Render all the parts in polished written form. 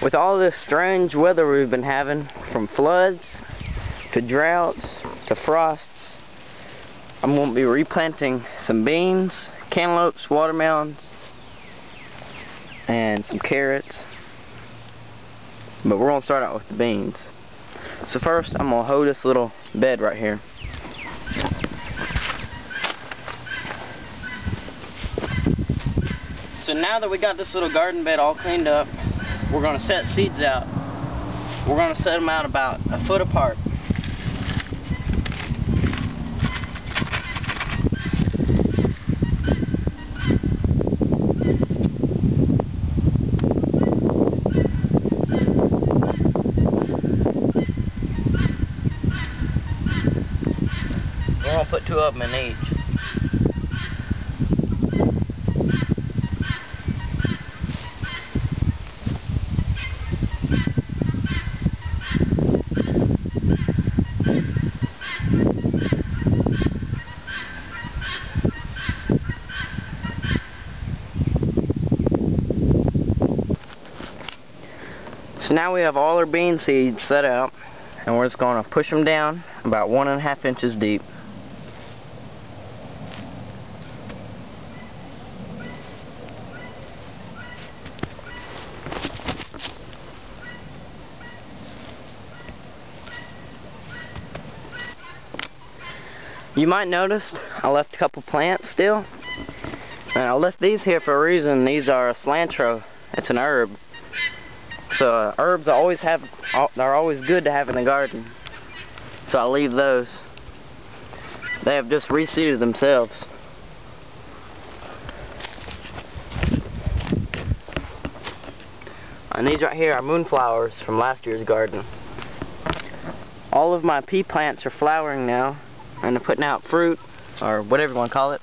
With all this strange weather we've been having, from floods to droughts to frosts, I'm going to be replanting some beans, cantaloupes, watermelons, and some carrots. But we're going to start out with the beans. So first, I'm going to hoe this little bed right here. So now that we got this little garden bed all cleaned up, we're going to set seeds out. We're going to set them out about a foot apart. We're going to put 2 of them in each. So now we have all our bean seeds set out, and we're just going to push them down about 1.5 inches deep. You might notice I left a couple plants still, and I left these here for a reason. These are a cilantro. It's an herb. So herbs they're always good to have in the garden. So I'll leave those. They have just reseeded themselves. And these right here are moonflowers from last year's garden. All of my pea plants are flowering now, and they're putting out fruit, or whatever you want to call it.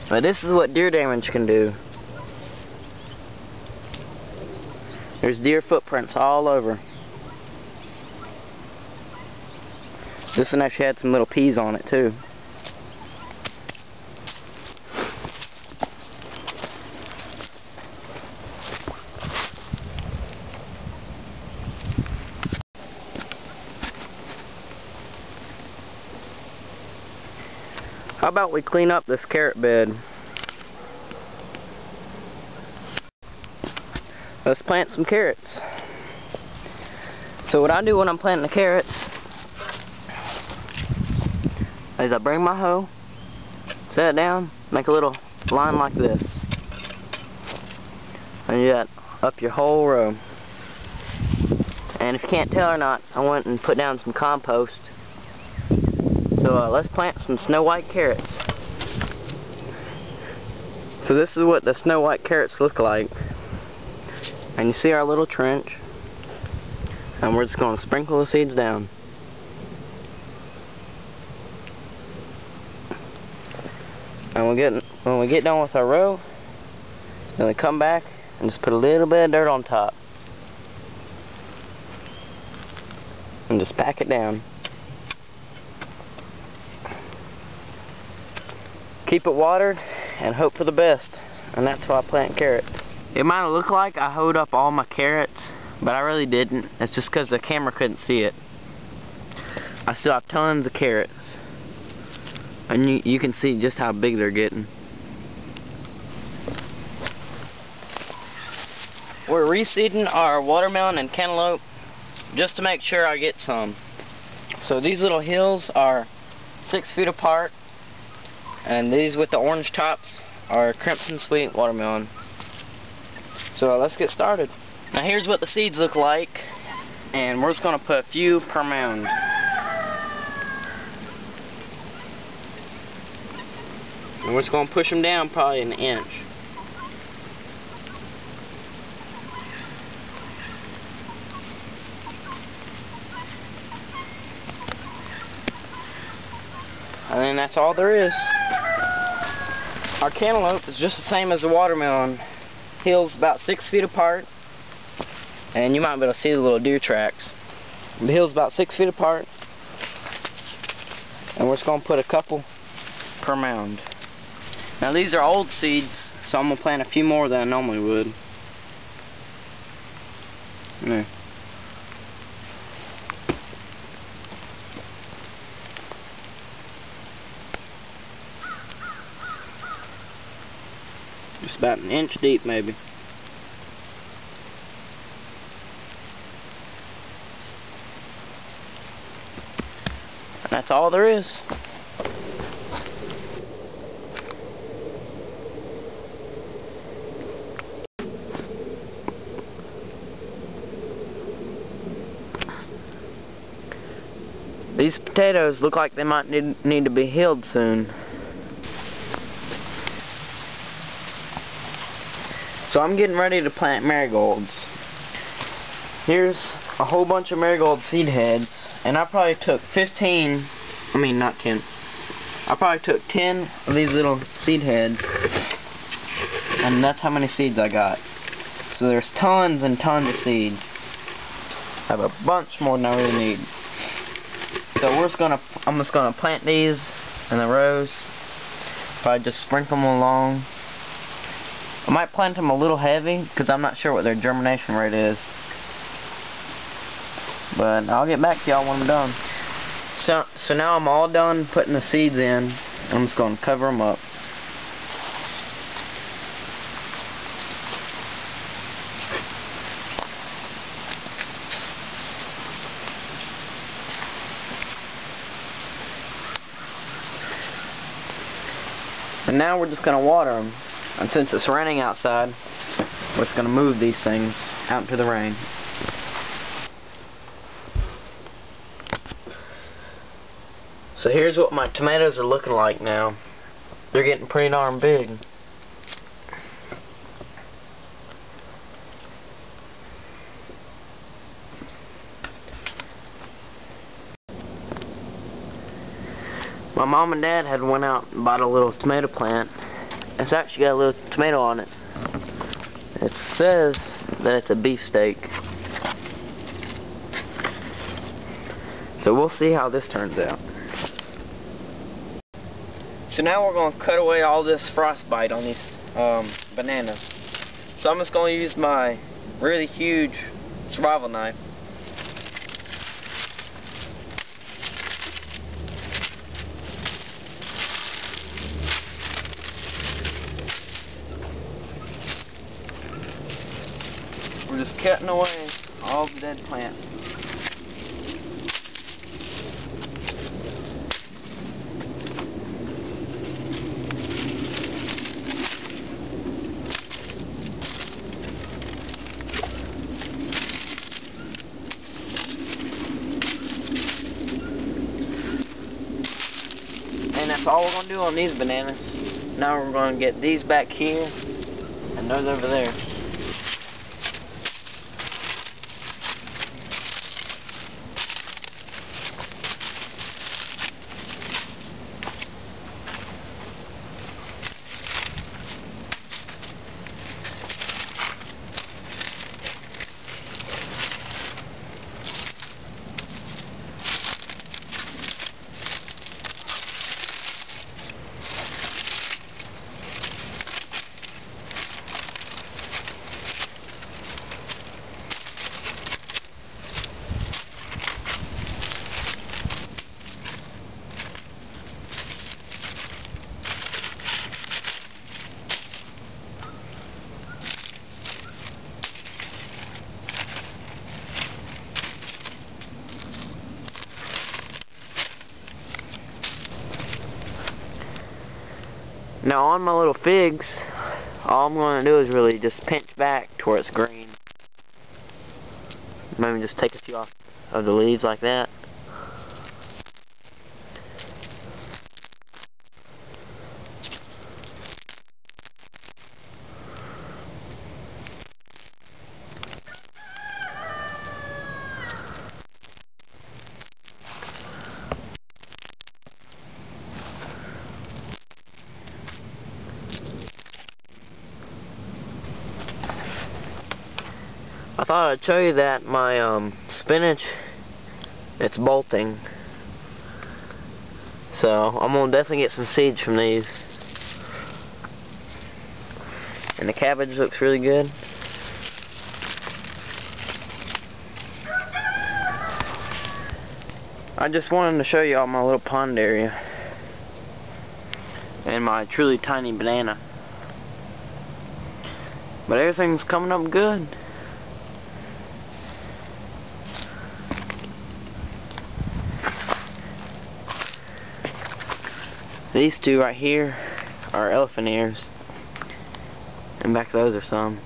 But this is what deer damage can do. There's deer footprints all over. This one actually had some little peas on it too. How about we clean up this carrot bed? Let's plant some carrots. So what I do when I'm planting the carrots is I bring my hoe, set it down, make a little line like this, and you got up your whole row. And if you can't tell or not, I went and put down some compost. So let's plant some snow white carrots. So this is what the snow white carrots look like. And you see our little trench, and we're just going to sprinkle the seeds down. And when we get done with our row, then we come back and just put a little bit of dirt on top. And just pack it down. Keep it watered and hope for the best. And that's why I plant carrots. It might have looked like I hoed up all my carrots, but I really didn't. It's just because the camera couldn't see it. I still have tons of carrots. And you can see just how big they're getting. We're reseeding our watermelon and cantaloupe just to make sure I get some. So these little hills are 6 feet apart, and these with the orange tops are crimson sweet watermelon. So let's get started. Now here's what the seeds look like, and we're just going to put a few per mound. And we're just going to push them down probably an inch. And then that's all there is. Our cantaloupe is just the same as the watermelon. Hills about 6 feet apart, and you might be able to see the little deer tracks. The hill's about 6 feet apart, and we're just going to put a couple per mound. Now these are old seeds, so I'm going to plant a few more than I normally would. Yeah. Just about an inch deep, maybe. And that's all there is. These potatoes look like they might need to be healed soon. So I'm getting ready to plant marigolds. Here's a whole bunch of marigold seed heads, and I probably took 10. I probably took 10 of these little seed heads, and that's how many seeds I got. So there's tons and tons of seeds. I have a bunch more than I really need. So I'm just gonna plant these in the rows. Probably just sprinkle them along. I might plant them a little heavy because I'm not sure what their germination rate is. But I'll get back to y'all when I'm done. So now I'm all done putting the seeds in. I'm just gonna cover them up. And now we're just going to water them. And since it's raining outside, we're just going to move these things out into the rain. So here's what my tomatoes are looking like now. They're getting pretty darn big. My mom and dad had went out and bought a little tomato plant. It's actually got a little tomato on it. It says that it's a beefsteak. So we'll see how this turns out. So now we're going to cut away all this frostbite on these bananas. So I'm just going to use my really huge survival knife. We're just cutting away all the dead plants. And that's all we're going to do on these bananas. Now we're going to get these back here and those over there. Now on my little figs, all I'm going to do is really just pinch back to where it's green. Maybe just take a few off of the leaves like that. I thought I'd show you that my spinach, it's bolting. So I'm gonna definitely get some seeds from these. And the cabbage looks really good. I just wanted to show you all my little pond area and my truly tiny banana. But everything's coming up good. These two right here are elephant ears, and back those are some.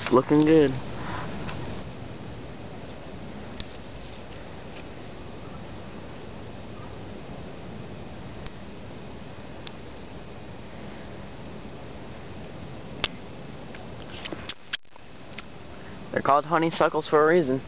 It's looking good. They're called honeysuckles for a reason.